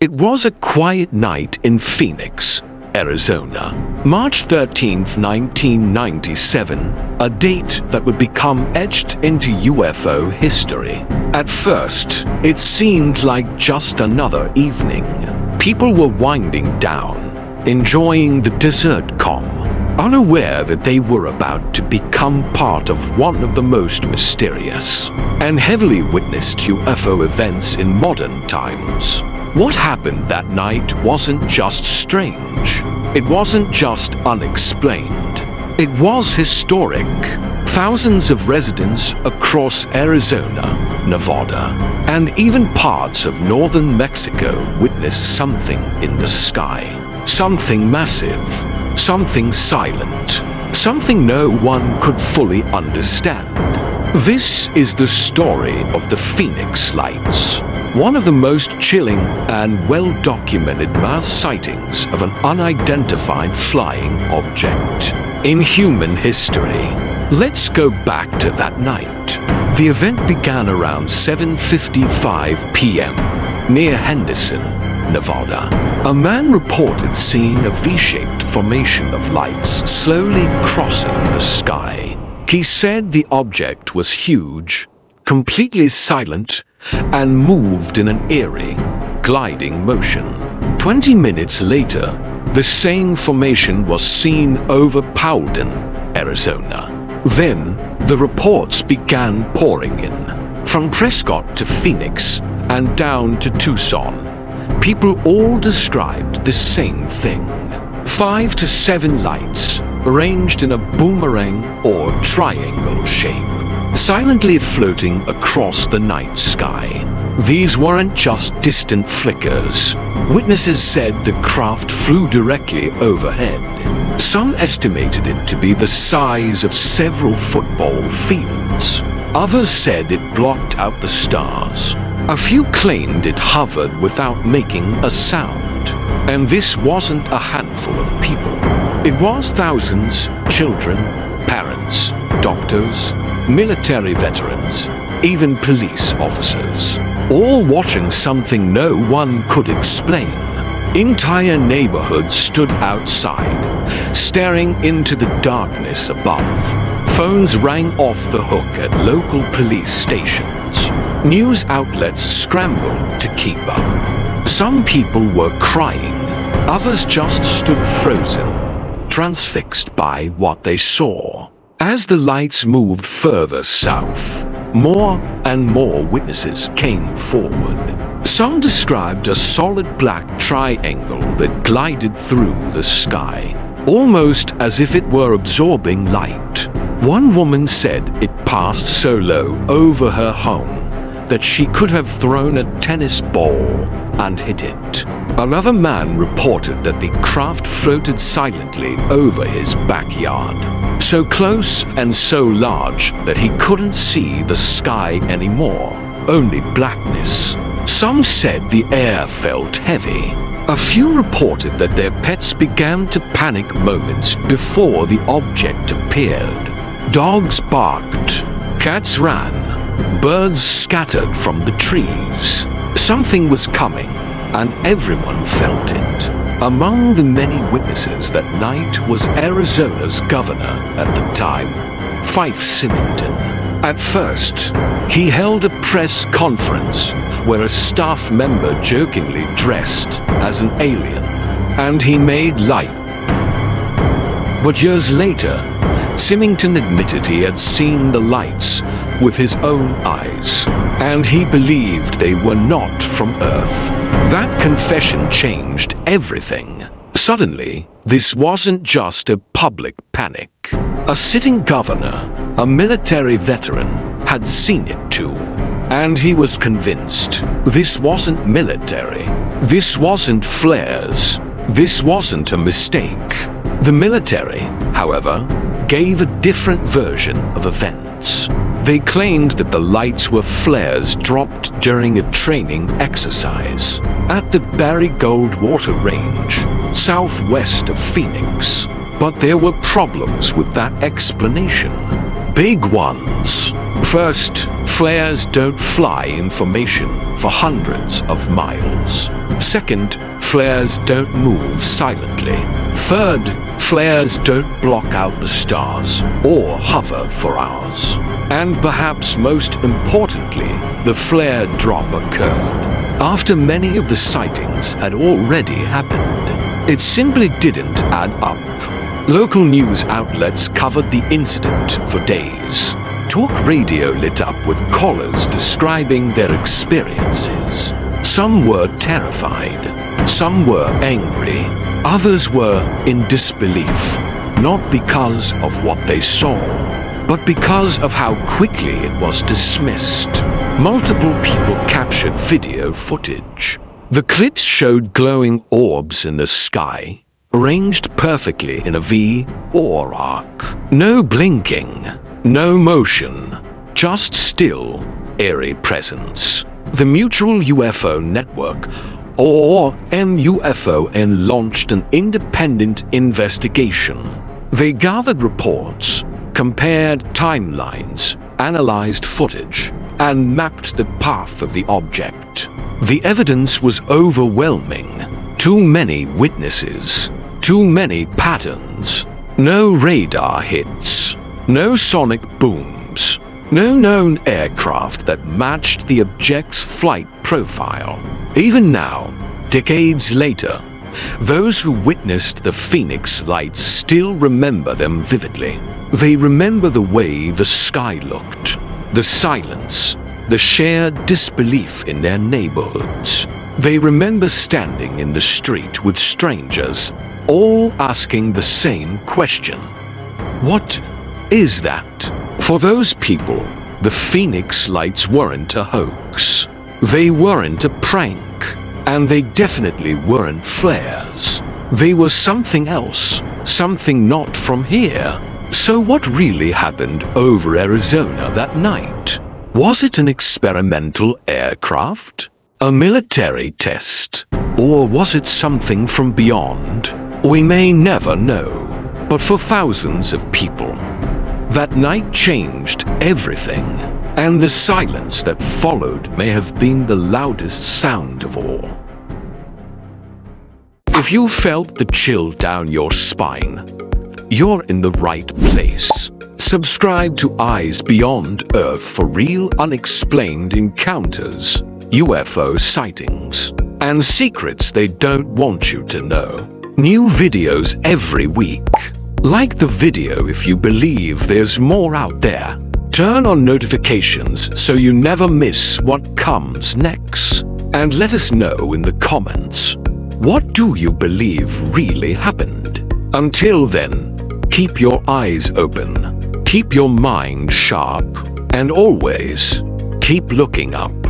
It was a quiet night in Phoenix, Arizona. March 13th, 1997, a date that would become etched into UFO history. At first, it seemed like just another evening. People were winding down, enjoying the dessert calm, unaware that they were about to become part of one of the most mysterious and heavily witnessed UFO events in modern times. What happened that night wasn't just strange. It wasn't just unexplained. It was historic. Thousands of residents across Arizona, Nevada, and even parts of northern Mexico witnessed something in the sky. Something massive, something silent, something no one could fully understand. This is the story of the Phoenix Lights, one of the most chilling and well-documented mass sightings of an unidentified flying object in human history. Let's go back to that night. The event began around 7:55 p.m. near Henderson, Nevada. A man reported seeing a V-shaped formation of lights slowly crossing the sky. He said the object was huge, completely silent, and moved in an eerie, gliding motion. 20 minutes later, the same formation was seen over Paulden, Arizona. Then, the reports began pouring in. From Prescott to Phoenix and down to Tucson, people all described the same thing. 5 to 7 lights, arranged in a boomerang or triangle shape, silently floating across the night sky. These weren't just distant flickers. Witnesses said the craft flew directly overhead. Some estimated it to be the size of several football fields. Others said it blocked out the stars. A few claimed it hovered without making a sound. And this wasn't a handful of people. It was thousands, children, parents, doctors, military veterans, even police officers, all watching something no one could explain. Entire neighborhoods stood outside, staring into the darkness above. Phones rang off the hook at local police stations. News outlets scrambled to keep up. Some people were crying, others just stood frozen, transfixed by what they saw. As the lights moved further south, more and more witnesses came forward. Some described a solid black triangle that glided through the sky, almost as if it were absorbing light. One woman said it passed so low over her home that she could have thrown a tennis ball and hit it. Another man reported that the craft floated silently over his backyard, so close and so large that he couldn't see the sky anymore, only blackness. Some said the air felt heavy. A few reported that their pets began to panic moments before the object appeared. Dogs barked, cats ran, birds scattered from the trees. Something was coming, and everyone felt it. Among the many witnesses that night was Arizona's governor at the time, Fife Symington. At first, he held a press conference where a staff member jokingly dressed as an alien, and he made light. But years later, Symington admitted he had seen the lights with his own eyes, and he believed they were not from Earth. That confession changed everything. Suddenly, this wasn't just a public panic. A sitting governor, a military veteran, had seen it too. And he was convinced this wasn't military. This wasn't flares. This wasn't a mistake. The military, however, gave a different version of events. They claimed that the lights were flares dropped during a training exercise at the Barry Goldwater Range, southwest of Phoenix. But there were problems with that explanation. Big ones. First, flares don't fly information for hundreds of miles. Second, flares don't move silently. Third, flares don't block out the stars or hover for hours. And perhaps most importantly, the flare drop occurred after many of the sightings had already happened. It simply didn't add up. Local news outlets covered the incident for days. Talk radio lit up with callers describing their experiences. Some were terrified, some were angry, others were in disbelief, not because of what they saw, but because of how quickly it was dismissed. Multiple people captured video footage. The clips showed glowing orbs in the sky, arranged perfectly in a V or arc. No blinking, no motion, just still, airy presence. The Mutual UFO Network, or MUFON, launched an independent investigation. They gathered reports, compared timelines, analyzed footage, and mapped the path of the object. The evidence was overwhelming. Too many witnesses, too many patterns, no radar hits, no sonic booms, no known aircraft that matched the object's flight profile. Even now, decades later, those who witnessed the Phoenix lights still remember them vividly. They remember the way the sky looked, the silence, the shared disbelief in their neighborhoods. They remember standing in the street with strangers, all asking the same question. What is that? For those people, the Phoenix lights weren't a hoax. They weren't a prank. And they definitely weren't flares. They were something else, something not from here. So what really happened over Arizona that night? Was it an experimental aircraft? A military test? Or was it something from beyond? We may never know. But for thousands of people, that night changed everything. And the silence that followed may have been the loudest sound of all. If you felt the chill down your spine, you're in the right place. Subscribe to Eyes Beyond Earth for real unexplained encounters, UFO sightings, and secrets they don't want you to know. New videos every week. Like the video if you believe there's more out there. Turn on notifications so you never miss what comes next. And let us know in the comments, what do you believe really happened? Until then, keep your eyes open, keep your mind sharp, and always keep looking up.